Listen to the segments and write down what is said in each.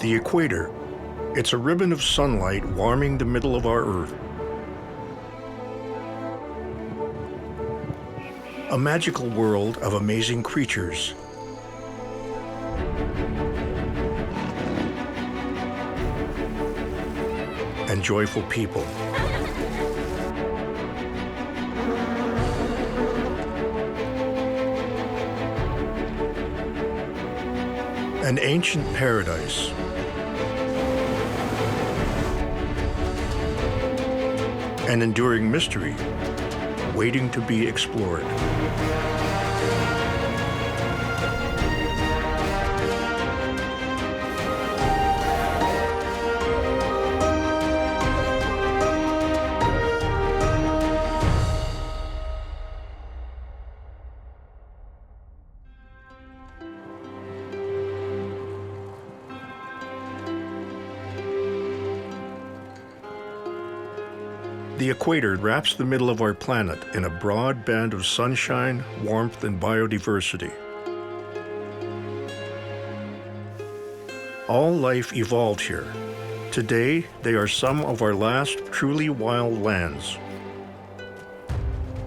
The equator, it's a ribbon of sunlight warming the middle of our Earth. A magical world of amazing creatures. And joyful people. An ancient paradise. An enduring mystery, waiting to be explored. The equator wraps the middle of our planet in a broad band of sunshine, warmth, and biodiversity. All life evolved here. Today, they are some of our last truly wild lands.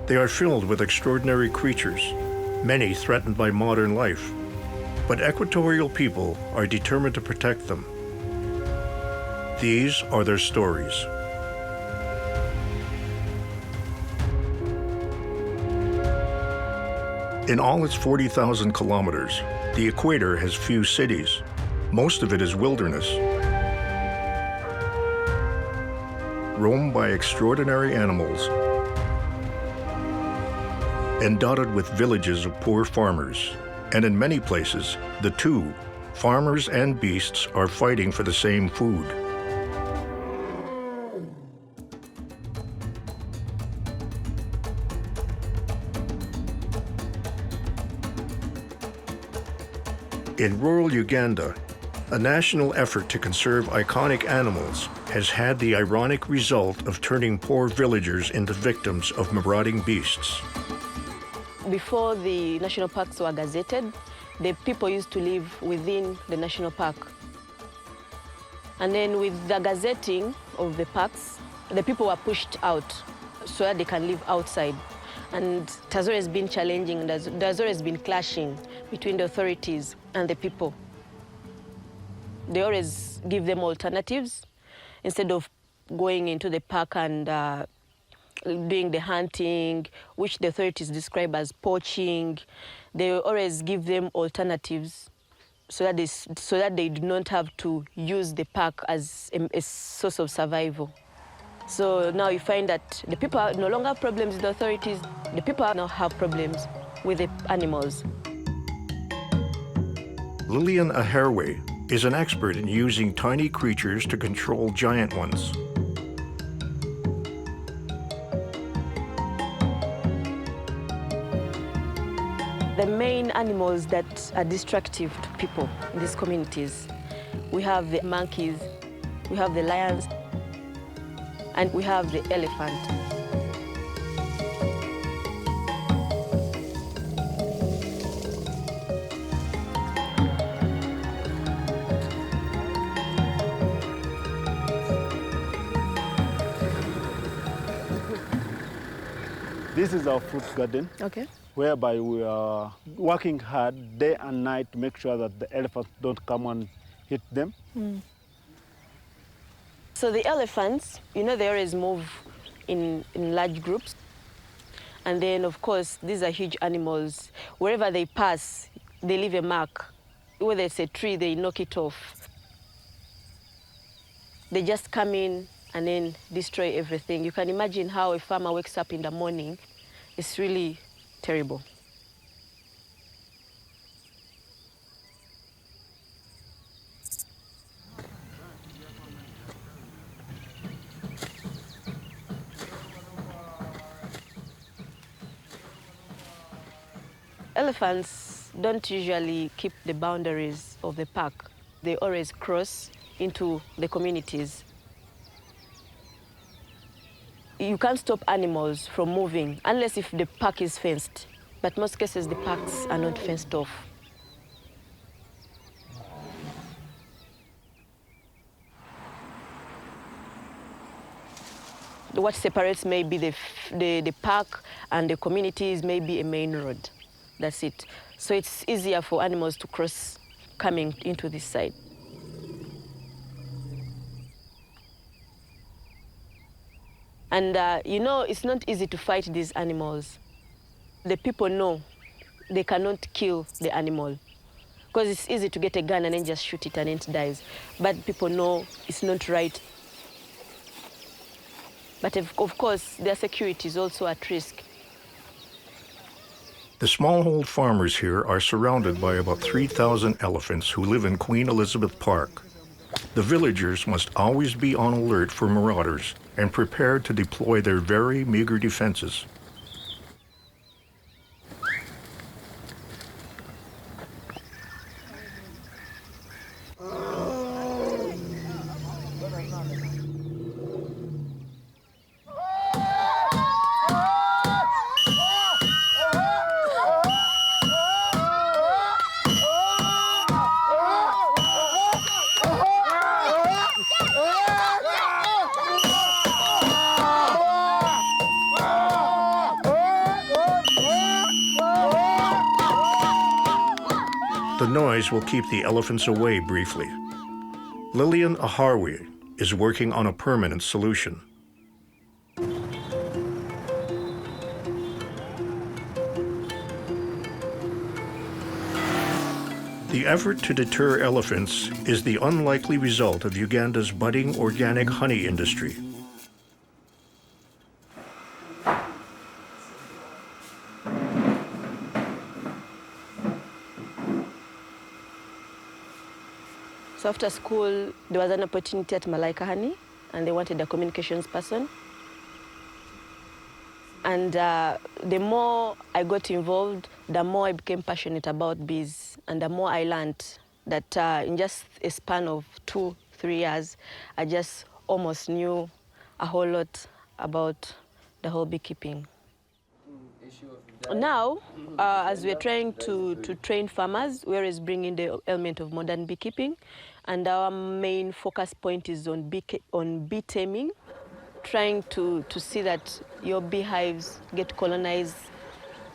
They are filled with extraordinary creatures, many threatened by modern life. But equatorial people are determined to protect them. These are their stories. In all its 40,000 kilometers, the equator has few cities. Most of it is wilderness, roamed by extraordinary animals, and dotted with villages of poor farmers. And in many places, the two, farmers and beasts, are fighting for the same food. In rural Uganda, a national effort to conserve iconic animals has had the ironic result of turning poor villagers into victims of marauding beasts. Before the national parks were gazetted, the people used to live within the national park. And then with the gazetting of the parks, the people were pushed out so that they can live outside. And it has always been challenging, there's always been clashing between the authorities and the people. They always give them alternatives instead of going into the park and doing the hunting, which the authorities describe as poaching. They always give them alternatives so that they do not have to use the park as a source of survival. So now you find that the people no longer have problems with the authorities. The people now have problems with the animals. Lillian Aherwe is an expert in using tiny creatures to control giant ones. The main animals that are destructive to people in these communities, we have the monkeys, we have the lions, and we have the elephant. This is our fruit garden, Okay. whereby we are working hard day and night to make sure that the elephants don't come and hit them. So the elephants, you know, they always move in large groups. And then, of course, these are huge animals. Wherever they pass, they leave a mark. Whether it's a tree, they knock it off. They just come in and then destroy everything. You can imagine how a farmer wakes up in the morning. It's really terrible. Elephants don't usually keep the boundaries of the park. They always cross into the communities. You can't stop animals from moving unless if the park is fenced. But most cases, the parks are not fenced off. what separates maybe the park and the communities may be a main road. That's it. So it's easier for animals to cross coming into this side. And you know, it's not easy to fight these animals. The people know they cannot kill the animal because it's easy to get a gun and then just shoot it and it dies. But people know it's not right. But of course, their security is also at risk. The smallhold farmers here are surrounded by about 3,000 elephants who live in Queen Elizabeth Park. The villagers must always be on alert for marauders and prepared to deploy their very meager defenses. The noise will keep the elephants away briefly. Lillian Aharwe is working on a permanent solution. The effort to deter elephants is the unlikely result of Uganda's budding organic honey industry. So after school, there was an opportunity at Malaika Honey, and they wanted a communications person. And the more I got involved, the more I became passionate about bees, and the more I learned that in just a span of 2-3 years, I just almost knew a whole lot about the whole beekeeping. Now, as we're trying to train farmers, we're always bringing the element of modern beekeeping, and our main focus point is on bee taming, trying to see that your beehives get colonized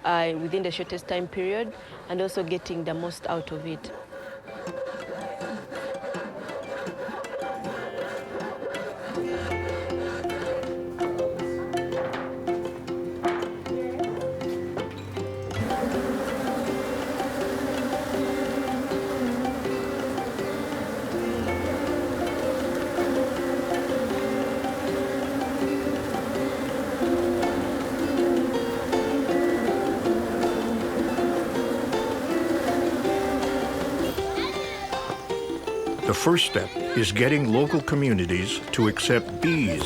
within the shortest time period, and also getting the most out of it. The first step is getting local communities to accept bees.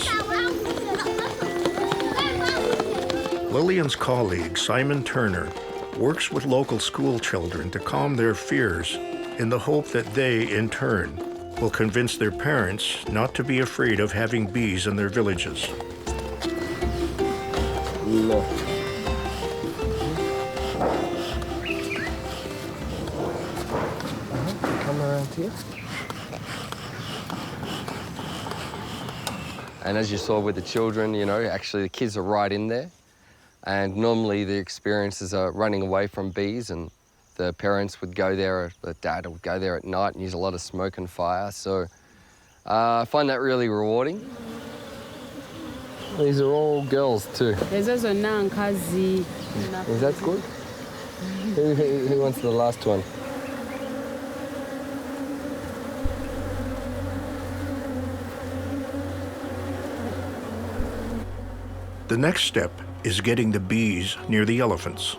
Lillian's colleague, Simon Turner, works with local school children to calm their fears in the hope that they, in turn, will convince their parents not to be afraid of having bees in their villages. No. Come around here. And as you saw with the children, you know, actually the kids are right in there. And normally the experiences are running away from bees, and the parents would go there, the dad would go there at night and use a lot of smoke and fire. So I find that really rewarding. These are all girls too. Is that good? Who wants the last one? The next step is getting the bees near the elephants.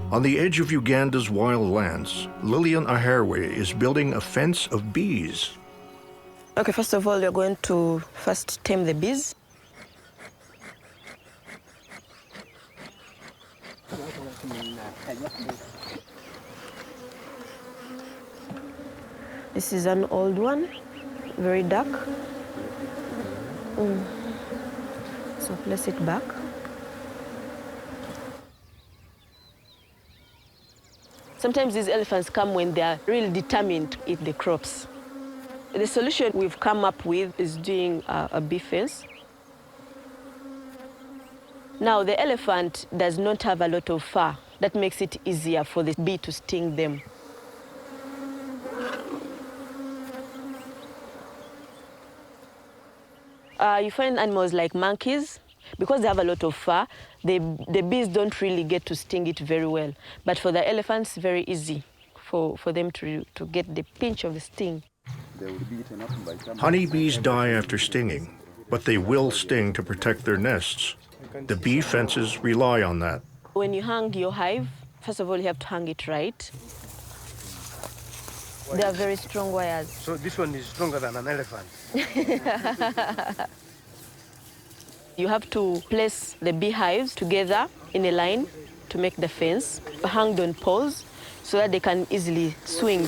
On the edge of Uganda's wild lands, Lillian Aharwe is building a fence of bees. Okay, first of all, you're going to first tame the bees. This is an old one, very dark. So place it back. Sometimes these elephants come when they are really determined to eat the crops. The solution we've come up with is doing a bee fence. Now, the elephant does not have a lot of fur. That makes it easier for the bee to sting them. You find animals like monkeys, because they have a lot of fur, the bees don't really get to sting it very well. But for the elephants, very easy for them to get the pinch of the sting. Honeybees die after stinging, but they will sting to protect their nests. The bee fences rely on that. When you hang your hive, first of all, you have to hang it right. They are very strong wires. So this one is stronger than an elephant. You have to place the beehives together in a line to make the fence, hanged on poles so that they can easily swing.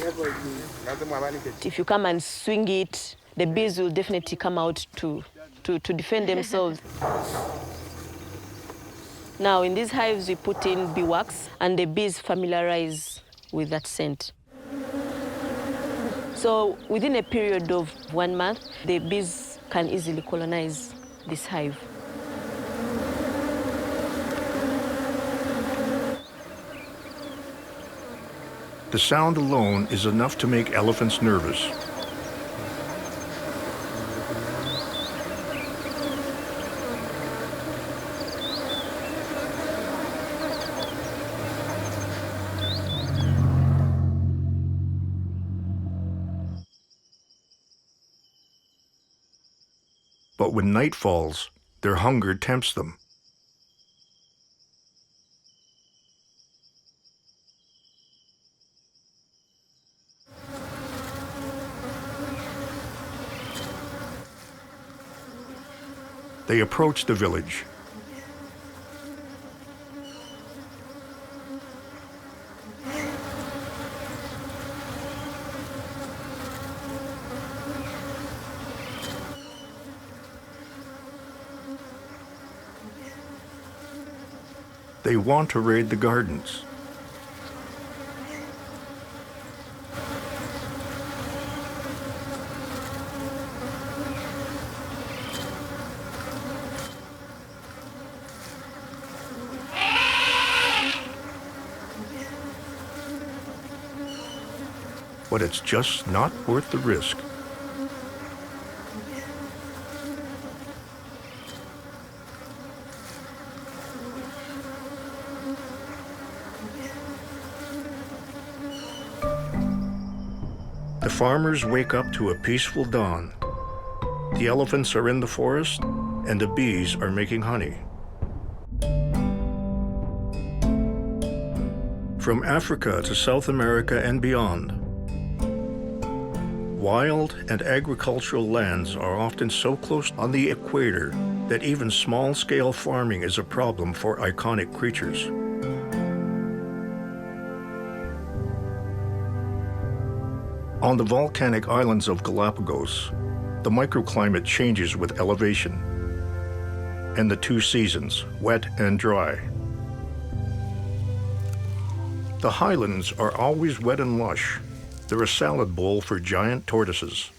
If you come and swing it, the bees will definitely come out to defend themselves. Now, in these hives, we put in bee wax, and the bees familiarize with that scent. So within a period of 1 month, the bees can easily colonize this hive. The sound alone is enough to make elephants nervous. But when night falls, their hunger tempts them. They approach the village. They want to raid the gardens. But it's just not worth the risk. The farmers wake up to a peaceful dawn. The elephants are in the forest, and the bees are making honey. From Africa to South America and beyond, wild and agricultural lands are often so close on the equator that even small-scale farming is a problem for iconic creatures. On the volcanic islands of Galapagos, the microclimate changes with elevation and the two seasons, wet and dry. The highlands are always wet and lush. They're a salad bowl for giant tortoises.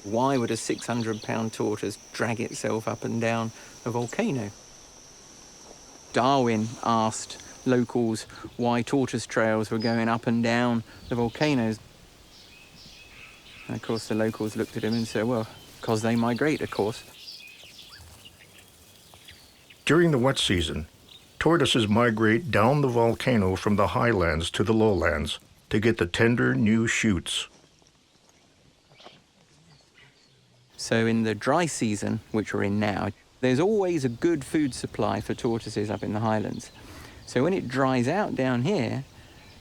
Why would a 600-pound tortoise drag itself up and down a volcano? Darwin asked locals why tortoise trails were going up and down the volcanoes. And of course the locals looked at him and said, well, because they migrate, of course. During the wet season, tortoises migrate down the volcano from the highlands to the lowlands to get the tender new shoots. So in the dry season, which we're in now, there's always a good food supply for tortoises up in the highlands. So when it dries out down here,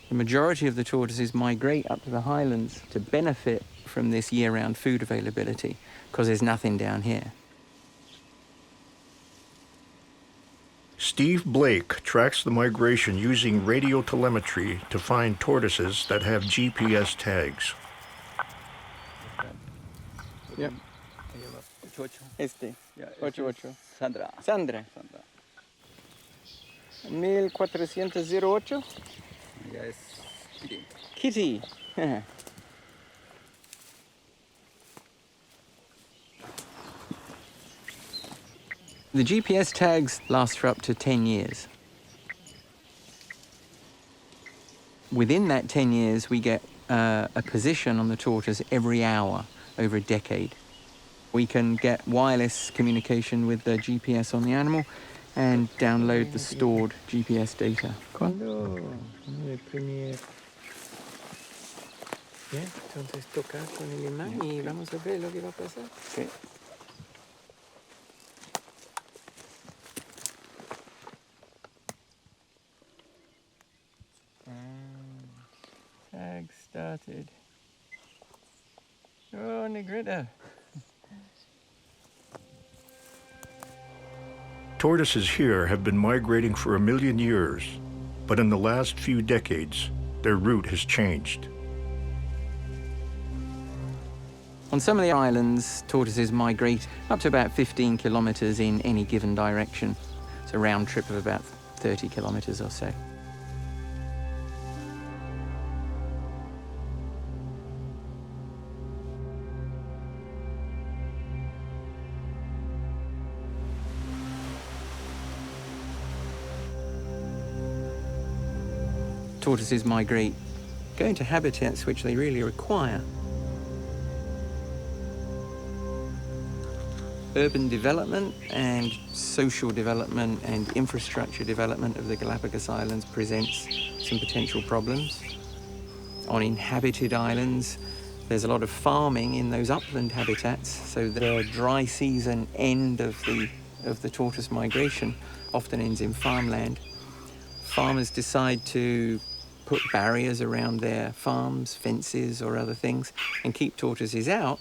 the majority of the tortoises migrate up to the highlands to benefit from this year-round food availability, because there's nothing down here. Steve Blake tracks the migration using radio telemetry to find tortoises that have GPS tags. Yep. Este. Ya, 88. Sandra. Sandra. 1408. Ya es Kitty. Kitty. The GPS tags last for up to 10 years. Within that 10 years, we get a position on the tortoise every hour over a decade. We can get wireless communication with the GPS on the animal and download the stored GPS data. Cuando el primer... Bien, entonces tocar con el imán y vamos a ver lo que va a pasar. Okay. Tag started. Oh, negrita. Tortoises here have been migrating for 1 million years, but in the last few decades, their route has changed. On some of the islands, tortoises migrate up to about 15 kilometers in any given direction. It's a round trip of about 30 kilometers or so. Tortoises migrate, go into habitats which they really require. Urban development and social development and infrastructure development of the Galapagos Islands presents some potential problems. On inhabited islands, there's a lot of farming in those upland habitats, so the dry season end of the tortoise migration often ends in farmland. Farmers decide to put barriers around their farms, fences or other things, and keep tortoises out.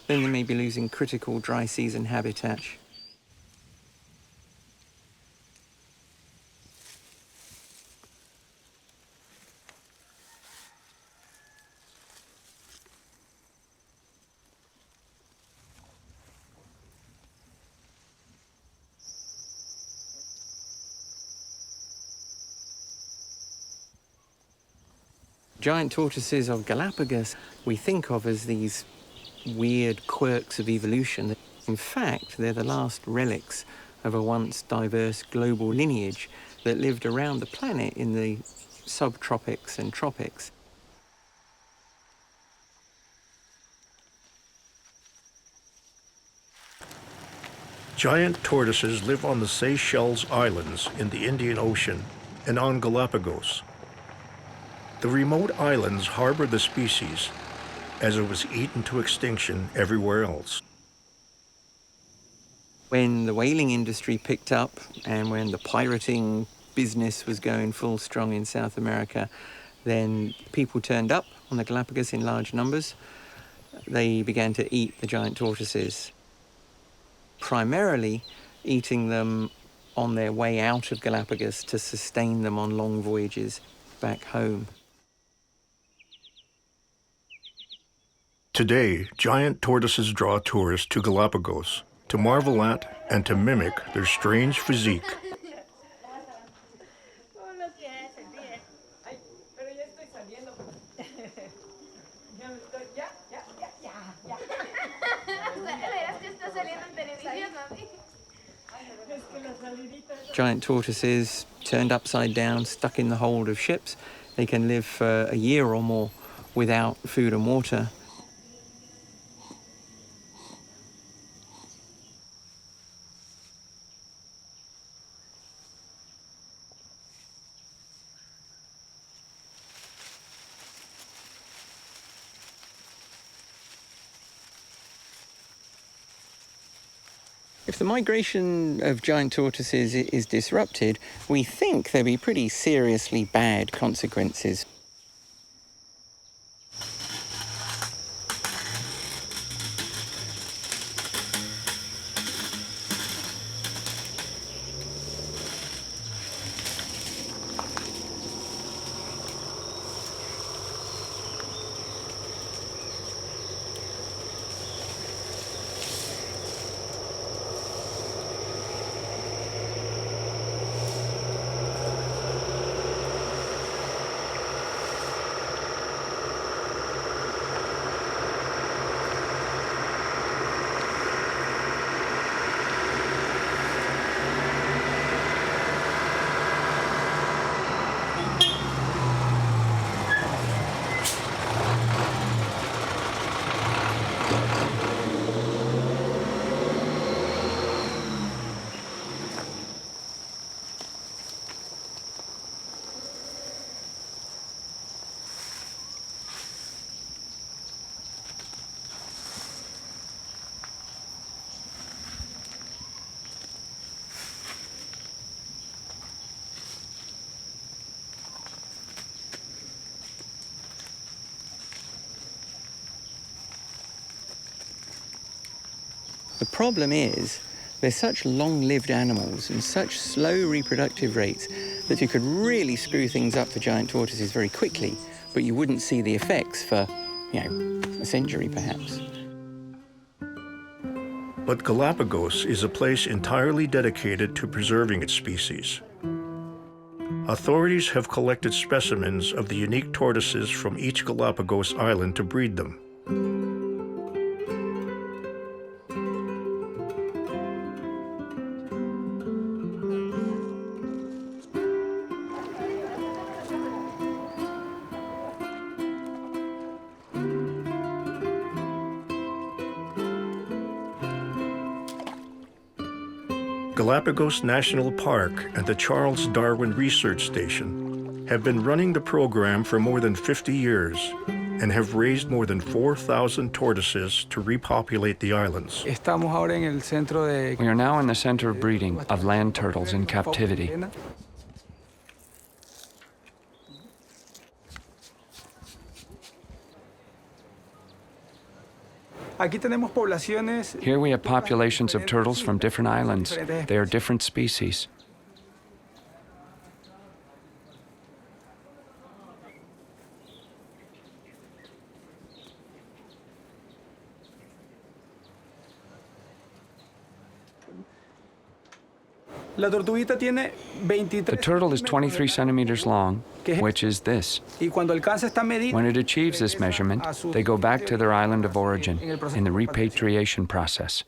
Then they may be losing critical dry season habitat. Giant tortoises of Galapagos we think of as these weird quirks of evolution. In fact, they're the last relics of a once diverse global lineage that lived around the planet in the subtropics and tropics. Giant tortoises live on the Seychelles Islands in the Indian Ocean and on Galapagos. The remote islands harbor the species as it was eaten to extinction everywhere else. When the whaling industry picked up and when the pirating business was going full strong in South America, then people turned up on the Galapagos in large numbers. They began to eat the giant tortoises, primarily eating them on their way out of Galapagos to sustain them on long voyages back home. Today, giant tortoises draw tourists to Galapagos to marvel at and to mimic their strange physique. Giant tortoises turned upside down, stuck in the hold of ships. They can live for a year or more without food and water. If the migration of giant tortoises is disrupted, we think there'll be pretty seriously bad consequences. The problem is they're such long-lived animals and such slow reproductive rates that you could really screw things up for giant tortoises very quickly, but you wouldn't see the effects for, a century perhaps. But Galapagos is a place entirely dedicated to preserving its species. Authorities have collected specimens of the unique tortoises from each Galapagos island to breed them. Galapagos National Park and the Charles Darwin Research Station have been running the program for more than 50 years and have raised more than 4,000 tortoises to repopulate the islands. We are now in the center of breeding of land turtles in captivity. Here we have populations of turtles from different islands. They are different species. The turtle is 23 centimeters long, which is this. When it achieves this measurement, they go back to their island of origin in the repatriation process.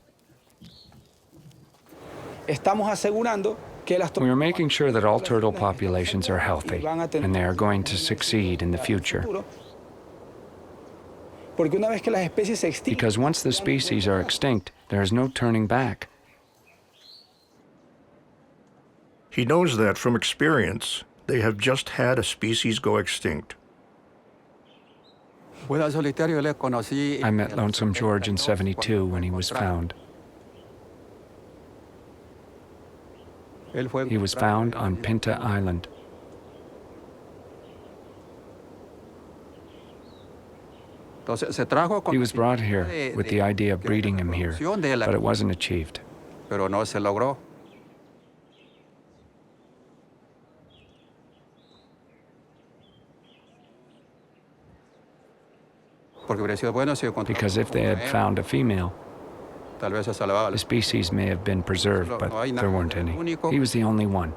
We are making sure that all turtle populations are healthy, and they are going to succeed in the future. Because once the species are extinct, there is no turning back. He knows that from experience, they have just had a species go extinct. I met Lonesome George in '72 when he was found. He was found on Pinta Island. He was brought here with the idea of breeding him here, but it wasn't achieved. Because if they had found a female, the species may have been preserved, but there weren't any. He was the only one.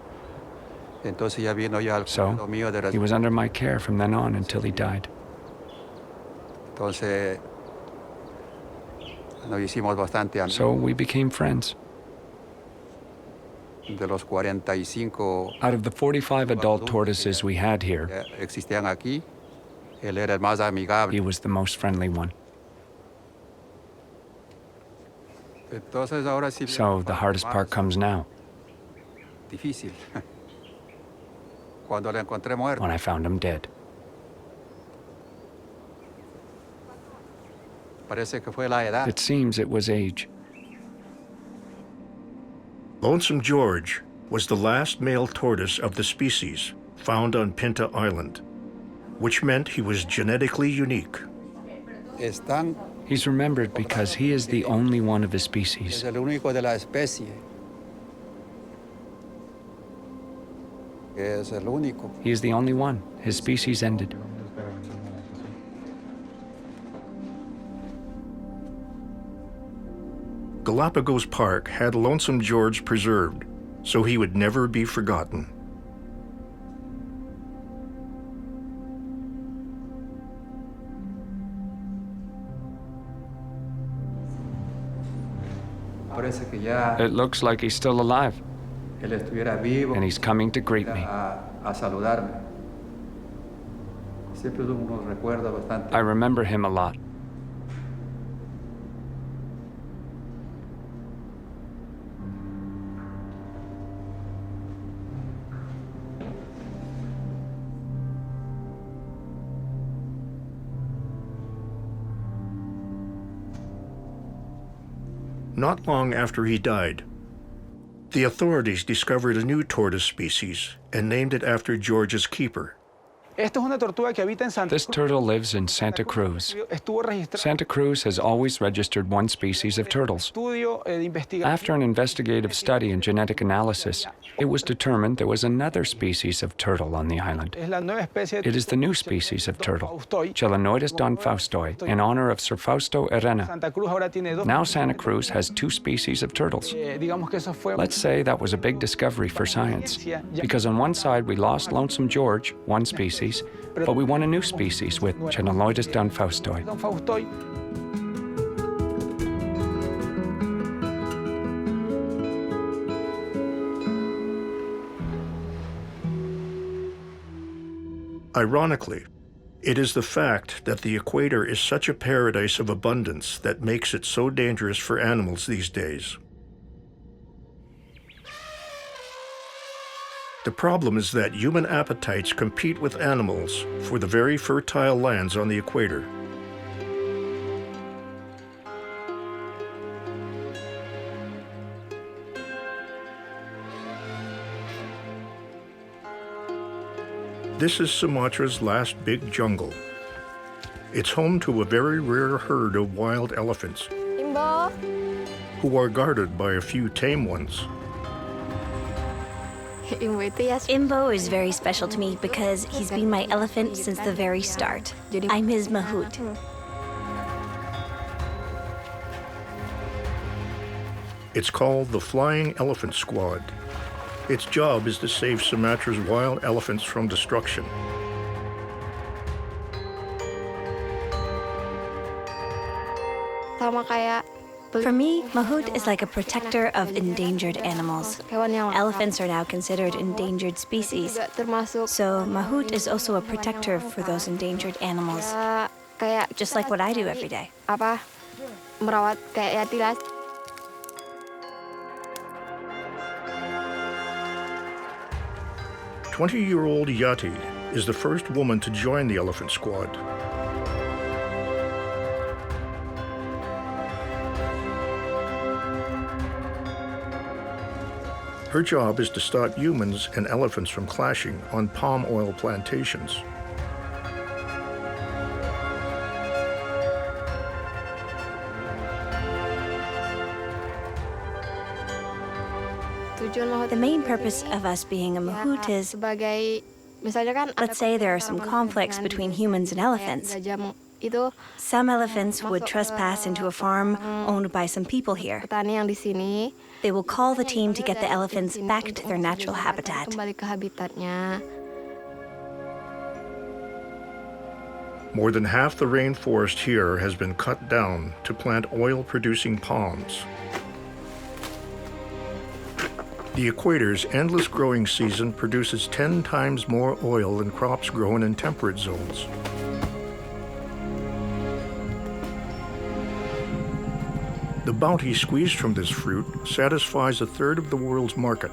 So he was under my care from then on until he died. So we became friends. Out of the 45 adult tortoises we had here, he was the most friendly one. So the hardest part comes now. When I found him dead. It seems it was age. Lonesome George was the last male tortoise of the species found on Pinta Island, which meant he was genetically unique. He's remembered because he is the only one of his species. He is the only one. His species ended. Galapagos Park had Lonesome George preserved, so he would never be forgotten. It looks like he's still alive, and he's coming to greet me. I remember him a lot. Not long after he died, the authorities discovered a new tortoise species and named it after George's keeper. This turtle lives in Santa Cruz. Santa Cruz has always registered one species of turtles. After an investigative study and genetic analysis, it was determined there was another species of turtle on the island. It is the new species of turtle, Chelanoidus don faustoi, in honor of Sir Fausto Arena. Now Santa Cruz has two species of turtles. Let's say that was a big discovery for science, because on one side we lost Lonesome George, one species, but we won a new species with Chelanoidus don faustoi. Ironically, it is the fact that the equator is such a paradise of abundance that makes it so dangerous for animals these days. The problem is that human appetites compete with animals for the very fertile lands on the equator. This is Sumatra's last big jungle. It's home to a very rare herd of wild elephants, who are guarded by a few tame ones. Imbo is very special to me because he's been my elephant since the very start. I'm his mahout. It's called the Flying Elephant Squad. Its job is to save Sumatra's wild elephants from destruction. For me, mahout is like a protector of endangered animals. Elephants are now considered endangered species, so mahout is also a protector for those endangered animals, just like what I do every day. 20-year-old Yati is the first woman to join the elephant squad. Her job is to stop humans and elephants from clashing on palm oil plantations. The main purpose of us being a mahout is, let's say there are some conflicts between humans and elephants. Some elephants would trespass into a farm owned by some people here. They will call the team to get the elephants back to their natural habitat. More than half the rainforest here has been cut down to plant oil-producing palms. The equator's endless growing season produces 10 times more oil than crops grown in temperate zones. The bounty squeezed from this fruit satisfies a third of the world's market.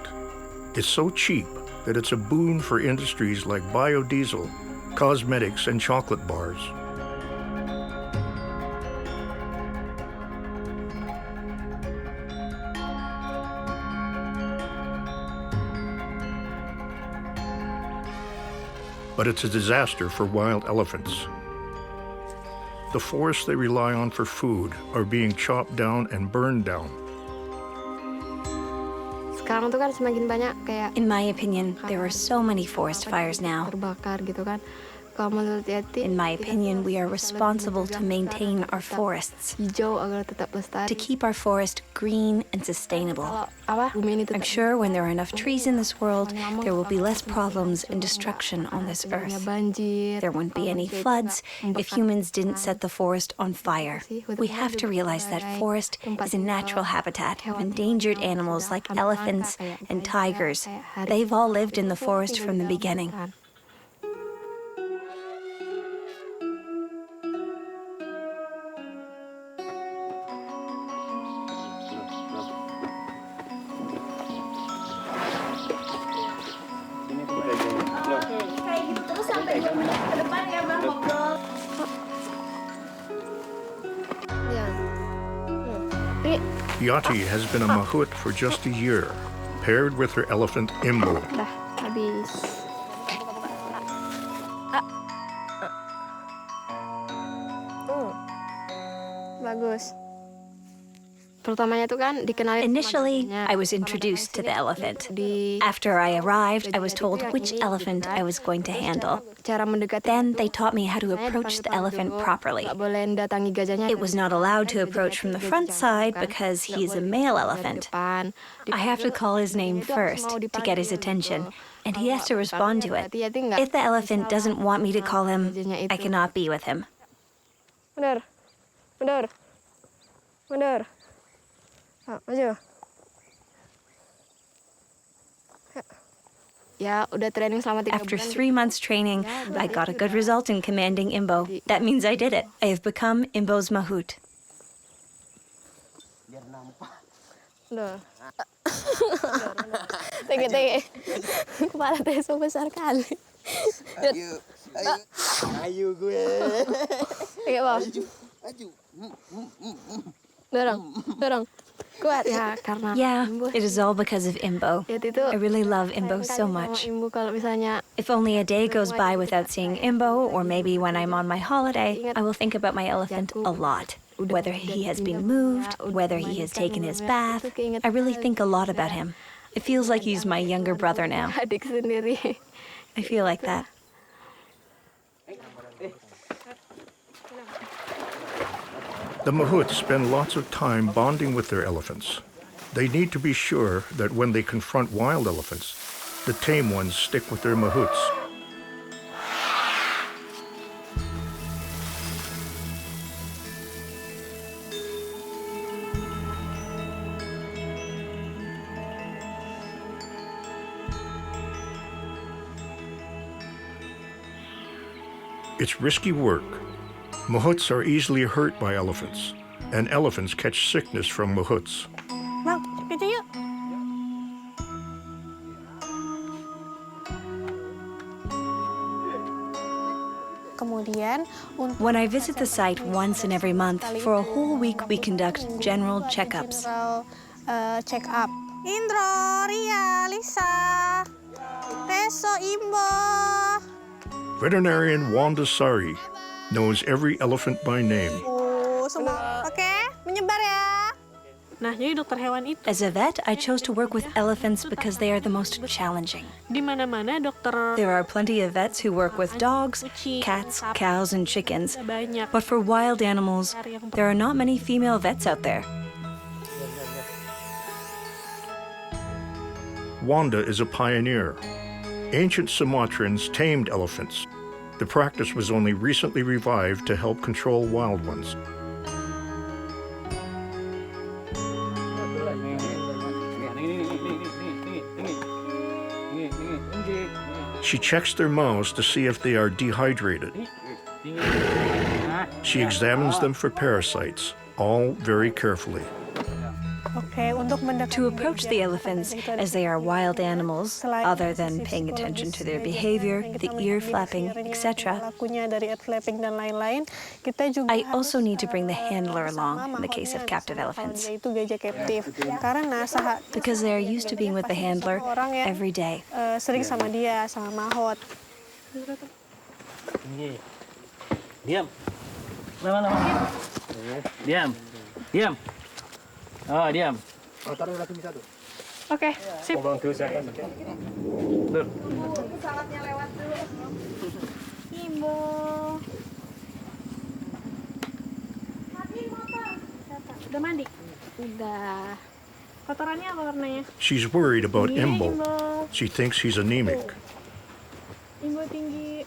It's so cheap that it's a boon for industries like biodiesel, cosmetics, and chocolate bars. But it's a disaster for wild elephants. The forests they rely on for food are being chopped down and burned down. In my opinion, there are so many forest fires now. In my opinion, we are responsible to maintain our forests, to keep our forest green and sustainable. I'm sure when there are enough trees in this world, there will be less problems and destruction on this earth. There wouldn't be any floods if humans didn't set the forest on fire. We have to realize that forest is a natural habitat of endangered animals like elephants and tigers. They've all lived in the forest from the beginning. Yati has been a mahout for just a year, paired with her elephant Imbo. Initially, I was introduced to the elephant. After I arrived, I was told which elephant I was going to handle. Then they taught me how to approach the elephant properly. It was not allowed to approach from the front side because he is a male elephant. I have to call his name first to get his attention, and he has to respond to it. If the elephant doesn't want me to call him, I cannot be with him. Mundur. Mundur. Mundur. Maju. After 3 months training, I got a good result in commanding Imbo. That means I did it. I have become Imbo's mahout. Tege. Kepala teh so besar kali. Ayo gue. Tege bawah. Dorong. Kuat. Yeah, it is all because of Imbo. I really love Imbo so much. If only a day goes by without seeing Imbo, or maybe when I'm on my holiday, I will think about my elephant a lot. Whether he has been moved, whether he has taken his bath, I really think a lot about him. It feels like he's my younger brother now. I feel like that. The mahouts spend lots of time bonding with their elephants. They need to be sure that when they confront wild elephants, the tame ones stick with their mahouts. It's risky work. Mahouts are easily hurt by elephants, and elephants catch sickness from mahouts. When I visit the site once in every month, for a whole week we conduct general checkups. Check-up. Indro, Ria, Lisa, Teso, Imbo. Veterinarian Wanda Sari knows every elephant by name. Oke, menyebar ya. Nah, jadi dokter hewan itu. As a vet, I chose to work with elephants because they are the most challenging. Di mana-mana dokter. There are plenty of vets who work with dogs, cats, cows, and chickens. But for wild animals, there are not many female vets out there. Wanda is a pioneer. Ancient Sumatrans tamed elephants. The practice was only recently revived to help control wild ones. She checks their mouths to see if they are dehydrated. She examines them for parasites, all very carefully. To approach the elephants, as they are wild animals, other than paying attention to their behavior, the ear flapping, etc., I also need to bring the handler along in the case of captive elephants, because they are used to being with the handler every day. Diam. Diam. Oh, diam. Taruh lagi satu. Oke, sip. Bantu saya. Tur. Salatnya lewat dulu. Imbo. Matiin motor. Udah mandi? Udah. Kotorannya apa warnanya? She's worried about Imbo. She thinks he's anemic. Imbo tinggi.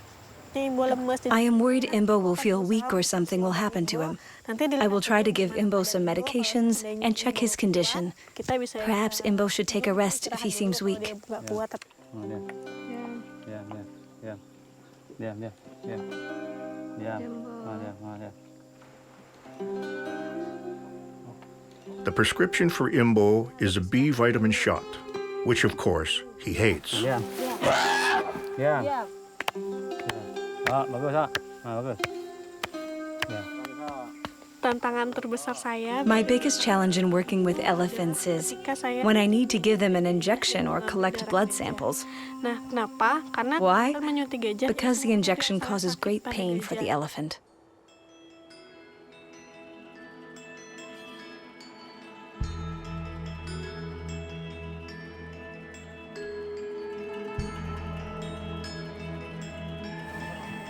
I am worried Imbo will feel weak or something will happen to him. I will try to give Imbo some medications and check his condition. Perhaps Imbo should take a rest if he seems weak. The prescription for Imbo is a B vitamin shot, which of course he hates. Tantangan terbesar saya. My biggest challenge in working with elephants is when I need to give them an injection or collect blood samples. Nah, kenapa? Karena Why? menyuntik gajah. Because the injection causes great pain for the elephant.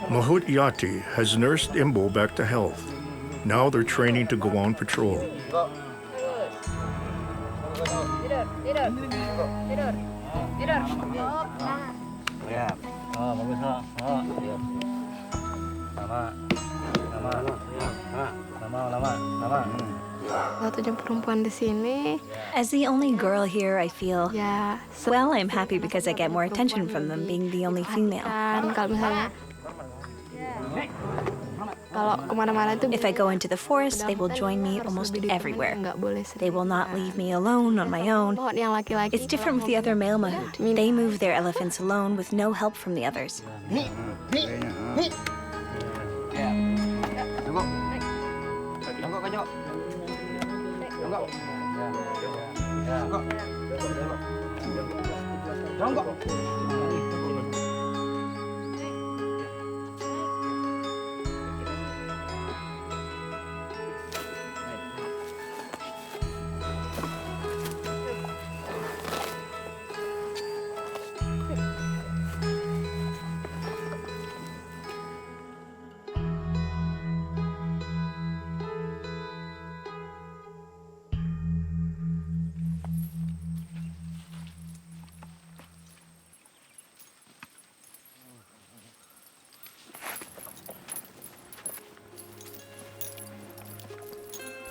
Mahout Yati has nursed Imbo back to health. Now they're training to go on patrol. As the only girl here, I feel, well, I'm happy because I get more attention from them being the only female. If I go into the forest, they will join me almost everywhere. They will not leave me alone on my own. It's different with the other male mahout. They move their elephants alone with no help from the others.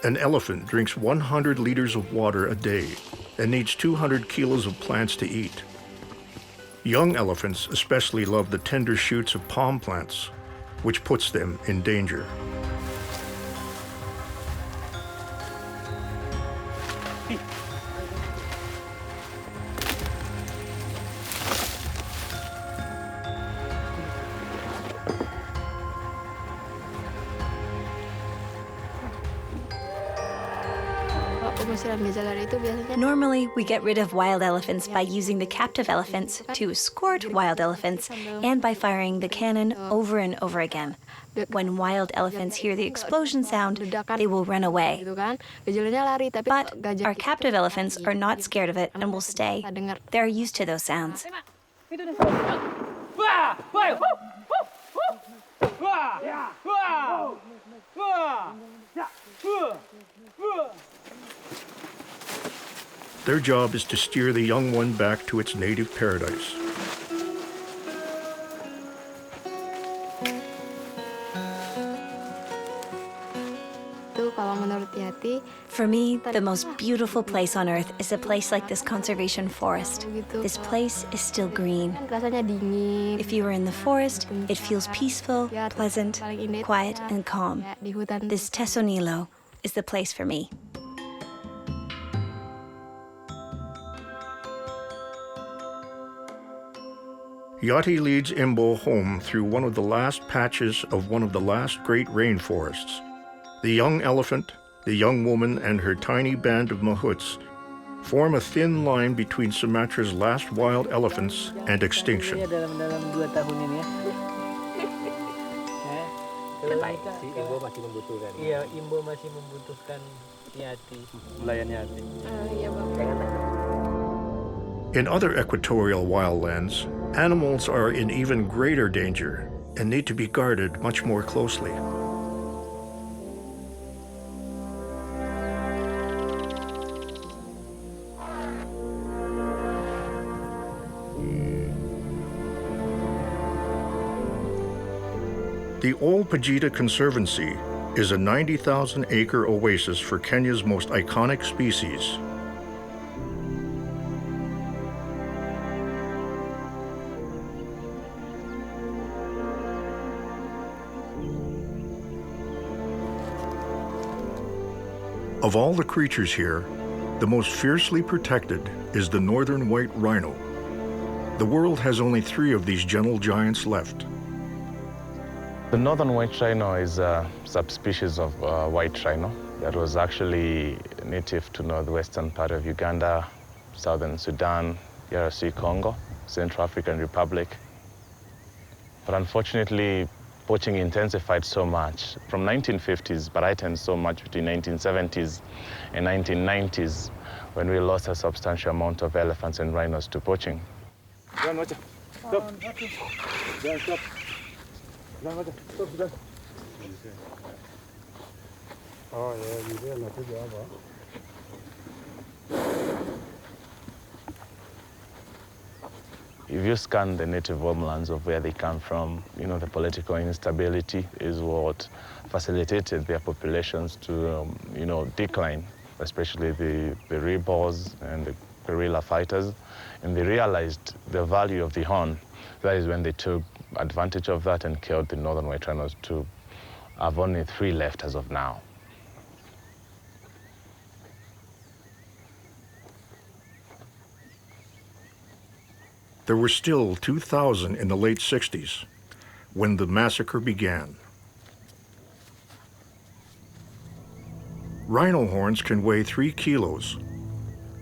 An elephant drinks 100 liters of water a day and needs 200 kilos of plants to eat. Young elephants especially love the tender shoots of palm plants, which puts them in danger. Normally, we get rid of wild elephants by using the captive elephants to escort wild elephants and by firing the cannon over and over again. When wild elephants hear the explosion sound, they will run away. But our captive elephants are not scared of it and will stay. They're used to those sounds. Their job is to steer the young one back to its native paradise. For me, the most beautiful place on earth is a place like this conservation forest. This place is still green. If you are in the forest, it feels peaceful, pleasant, quiet, and calm. This Tesonilo is the place for me. Yati leads Imbo home through one of the last patches of one of the last great rainforests. The young elephant, the young woman, and her tiny band of mahouts form a thin line between Sumatra's last wild elephants and extinction. In other equatorial wildlands, animals are in even greater danger and need to be guarded much more closely. The Old Pajita Conservancy is a 90,000-acre oasis for Kenya's most iconic species. Of all the creatures here, the most fiercely protected is the northern white rhino. The world has only 3 of these gentle giants left. The northern white rhino is a subspecies of white rhino that was actually native to northwestern part of Uganda, southern Sudan, DRC Congo, Central African Republic. But unfortunately, poaching intensified so much from 1950s, but heightened so much between 1970s and 1990s when we lost a substantial amount of elephants and rhinos to poaching. If you scan the native homelands of where they come from, the political instability is what facilitated their populations to, decline, especially the rebels and the guerrilla fighters. And they realized the value of the horn. That is when they took advantage of that and killed the northern white rhinos to have only 3 left as of now. There were still 2,000 in the late 60s when the massacre began. Rhino horns can weigh 3 kilos.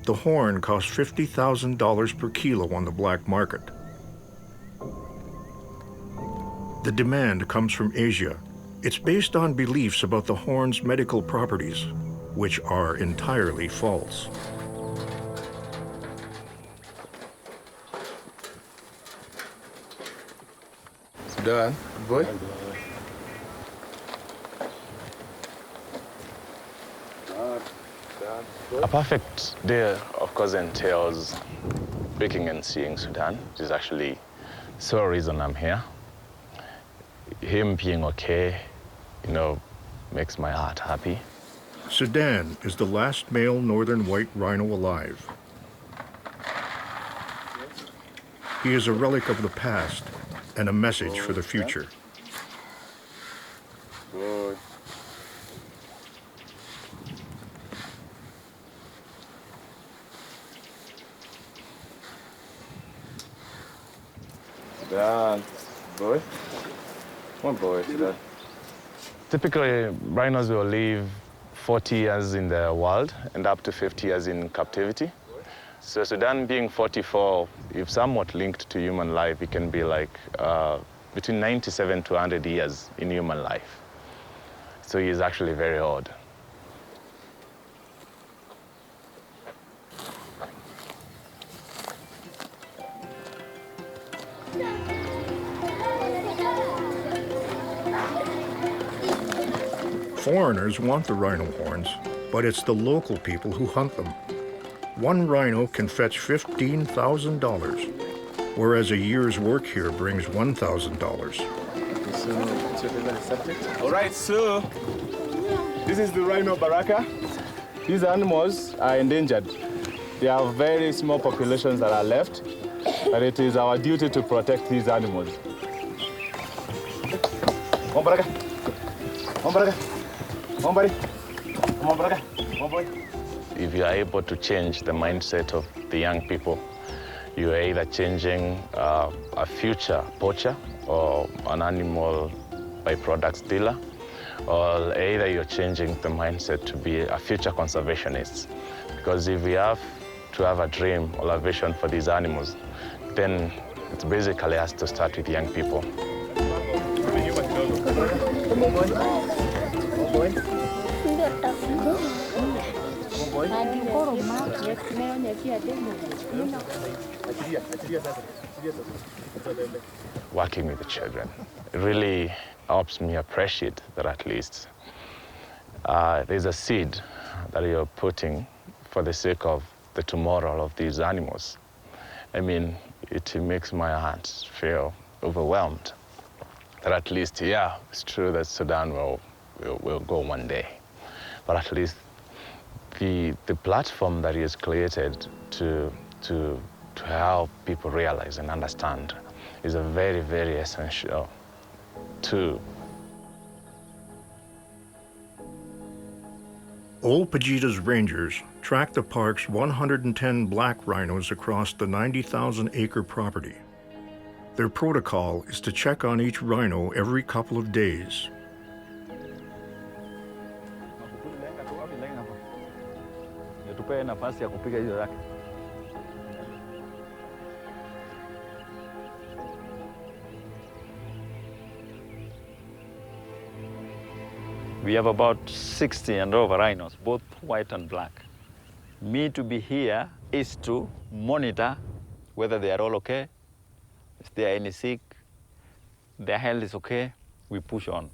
The horn costs $50,000 per kilo on the black market. The demand comes from Asia. It's based on beliefs about the horn's medical properties, which are entirely false. Done, boy. A perfect day, of course, entails speaking and seeing Sudan, which is actually the sole reason I'm here. Him being okay, makes my heart happy. Sudan is the last male northern white rhino alive. He is a relic of the past and a message for the future. Good. Done. Boy. One boy. Done. Typically, rhinos will live 40 years in the wild and up to 50 years in captivity. So Sudan being 44, if somewhat linked to human life, it can be like between 97 to 100 years in human life. So he is actually very old. Foreigners want the rhino horns, but it's the local people who hunt them. One rhino can fetch $15,000, whereas a year's work here brings $1,000. All right, so this is the rhino baraka. These animals are endangered. There are very small populations that are left, but it is our duty to protect these animals. Come on, baraka. Come on, baraka. Come on, buddy. Come on, baraka. Come on, boy. If you are able to change the mindset of the young people, you are either changing a future poacher or an animal byproducts dealer, or either you're changing the mindset to be a future conservationist. Because if we have to have a dream or a vision for these animals, then it basically has to start with young people. Working with the children, it really helps me appreciate that at least there's a seed that you're putting for the sake of the tomorrow of these animals. I mean, it makes my heart feel overwhelmed that at least, yeah, it's true that Sudan will go one day, but at least the platform that he has created to help people realize and understand is a very, very essential tool. Old Pajita's rangers track the park's 110 black rhinos across the 90,000-acre property. Their protocol is to check on each rhino every couple of days. We have about 60 and over rhinos, both white and black. Me to be here is to monitor whether they are all okay, if they are any sick, their health is okay, we push on.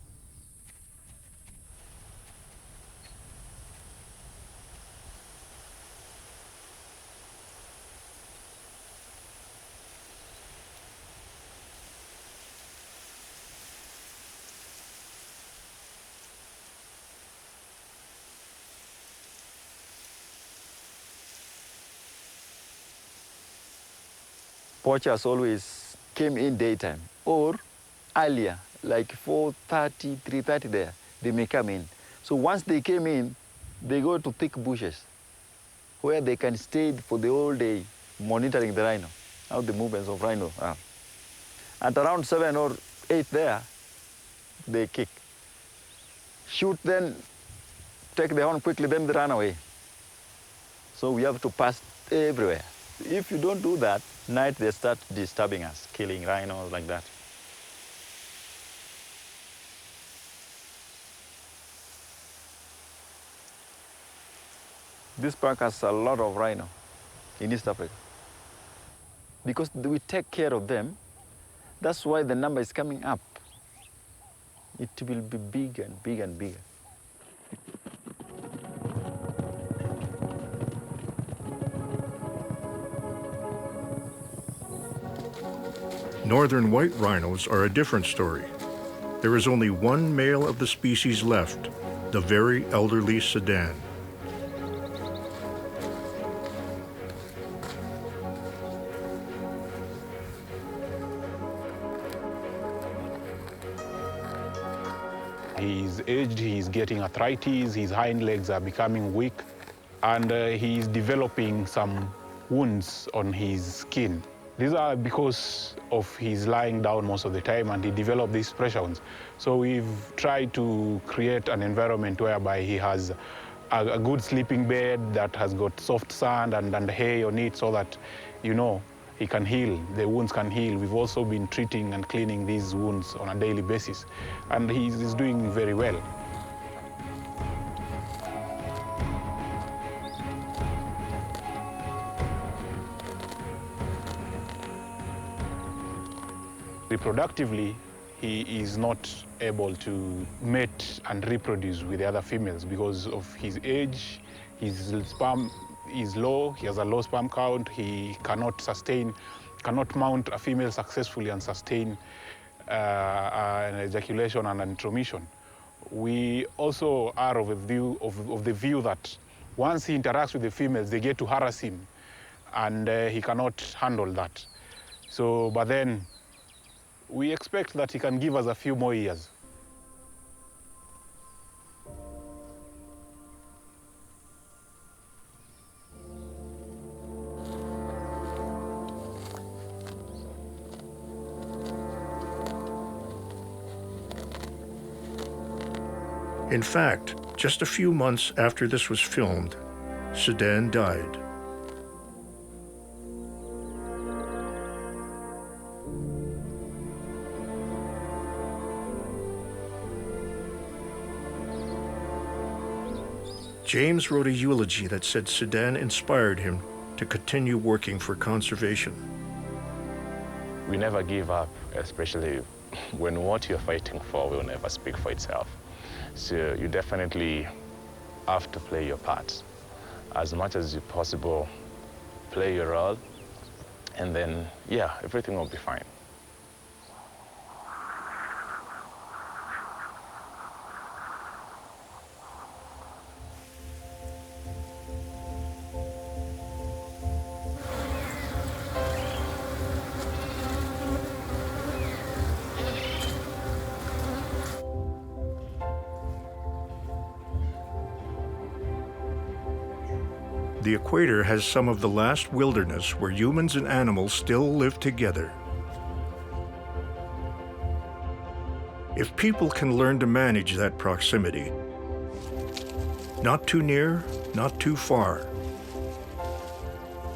Poachers always came in daytime or earlier, like 4:30, 3:30 there, they may come in. So once they came in, they go to thick bushes where they can stay for the whole day monitoring the rhino, how the movements of rhino are. At around 7 or 8 there, they kick. Shoot, then take the horn quickly, then they run away. So we have to pass everywhere. If you don't do that, night they start disturbing us, killing rhinos like that. This park has a lot of rhino in East Africa. Because we take care of them, that's why the number is coming up. It will be bigger and bigger and bigger. Northern white rhinos are a different story. There is only one male of the species left, the very elderly Sudan. He's aged, he's getting arthritis, his hind legs are becoming weak, and he's developing some wounds on his skin. These are because of his lying down most of the time, and he developed these pressure wounds. So we've tried to create an environment whereby he has a good sleeping bed that has got soft sand and hay on it so that, you know, he can heal, the wounds can heal. We've also been treating and cleaning these wounds on a daily basis, and he's doing very well. Reproductively, he is not able to mate and reproduce with the other females because of his age. His sperm is low, he has a low sperm count, he cannot mount a female successfully and sustain an ejaculation and an intromission. We also are of the view that once he interacts with the females, they get to harass him, and he cannot handle that. So, but then, we expect that he can give us a few more years. In fact, just a few months after this was filmed, Sudan died. James wrote a eulogy that said Sudan inspired him to continue working for conservation. We never give up, especially when what you're fighting for will never speak for itself. So you definitely have to play your part. As much as possible, play your role, and then, yeah, everything will be fine. The Equator has some of the last wilderness where humans and animals still live together. If people can learn to manage that proximity, not too near, not too far,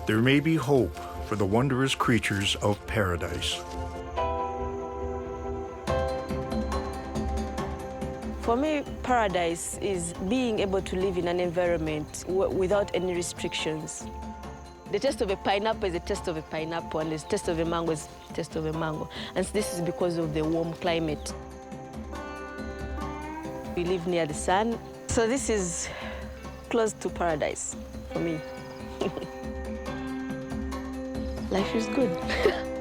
there may be hope for the wondrous creatures of paradise. For me, paradise is being able to live in an environment without any restrictions. The taste of a pineapple is the taste of a pineapple, and the taste of a mango is the taste of a mango. And this is because of the warm climate. We live near the sun, so this is close to paradise for me. Life is good.